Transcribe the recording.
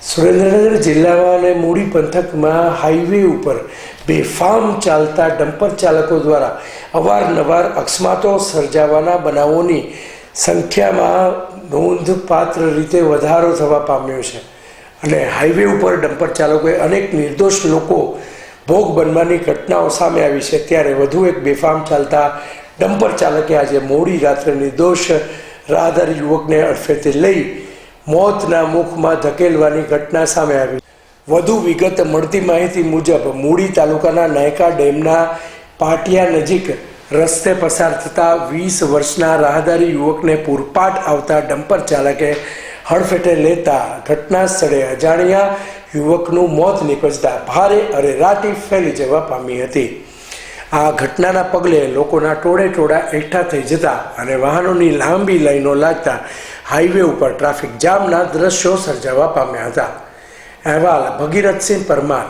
સુરેન્દ્રનગર જિલ્લામાં અને મૂડી પંથકમાં હાઈવે ઉપર બેફામ ચાલતા ડમ્પર ચાલકો દ્વારા અવારનવાર અકસ્માતો સર્જાવાના બનાવોની સંખ્યામાં નોંધપાત્ર રીતે વધારો થવા પામ્યો છે અને હાઈવે ઉપર ડમ્પર ચાલકોએ અનેક નિર્દોષ લોકો ભોગ બનવાની ઘટનાઓ સામે આવી છે। ત્યારે વધુ એક બેફામ ચાલતા ડમ્પર ચાલકે આજે મોડી રાત્રે નિર્દોષ રાહદારી યુવકને અડફેટે લઈ મોતના મુખમાં ધકેલવાની ઘટના સામે આવી। વધુ વિગત મળતી માહિતી મુજબ મૂડી તાલુકાના નાયકા ડેમના પાટિયા નજીક રસ્તે પસાર થતા 20 વર્ષના રાહદારી યુવકને પૂરપાટ આવતા ડમ્પર ચાલકે હડફેટે લેતા ઘટના સ્થળે અજાણ્યા યુવકનું મોત નીપજતા ભારે અરેરાટી ફેલી જવા પામી હતી। આ ઘટનાના પગલે લોકોના ટોળે એકઠા થઈ જતા અને વાહનોની લાંબી લાઈનો લાગતા હાઈવે ઉપર ટ્રાફિક જામના દ્રશ્યો સર્જાવા પામ્યા હતા। અહેવાલ ભગીરથસિંહ પરમાર।